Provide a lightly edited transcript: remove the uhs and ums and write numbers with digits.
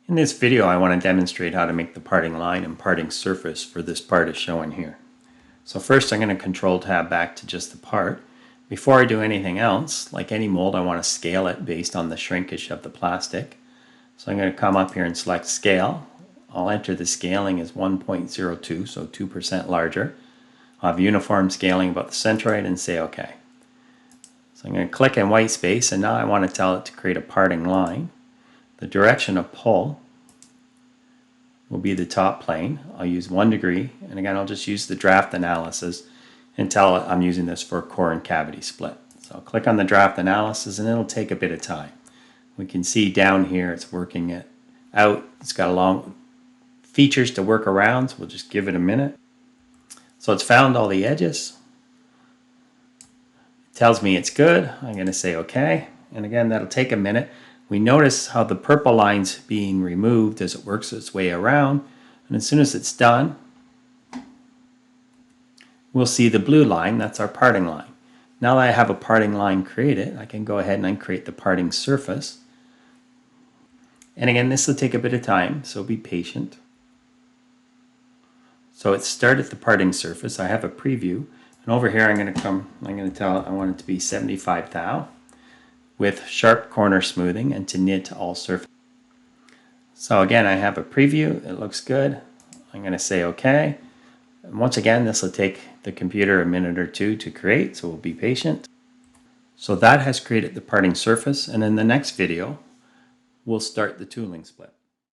In this video, I want to demonstrate how to make the parting line and parting surface for this part as shown here. So first I'm going to Control Tab back to just the part. Before I do anything else, like any mold, I want to scale it based on the shrinkage of the plastic. So I'm going to come up here and select Scale. I'll enter the scaling as 1.02, so 2% larger. I'll have uniform scaling about the centroid and say OK. So I'm going to click in white space, and now I want to tell it to create a parting line. The direction of pull will be the top plane. I'll use 1 degree, and again I'll just use the draft analysis and tell it I'm using this for core and cavity split. So I'll click on the draft analysis and it'll take a bit of time. We can see down here it's working it out. It's got a long features to work around, so we'll just give it a minute. So it's found all the edges. It tells me it's good. I'm going to say OK, and again that'll take a minute. We notice how the purple line's being removed as it works its way around, and as soon as it's done, we'll see the blue line. That's our parting line. Now that I have a parting line created, I can go ahead and create the parting surface. And again, this will take a bit of time, so be patient. So it started the parting surface. I have a preview, and over here I'm going to tell it I want it to be 75 thou. With sharp corner smoothing and to knit all surfaces. So again, I have a preview. It looks good. I'm going to say OK. And once again, this will take the computer a minute or two to create, so we'll be patient. So that has created the parting surface, and in the next video, we'll start the tooling split.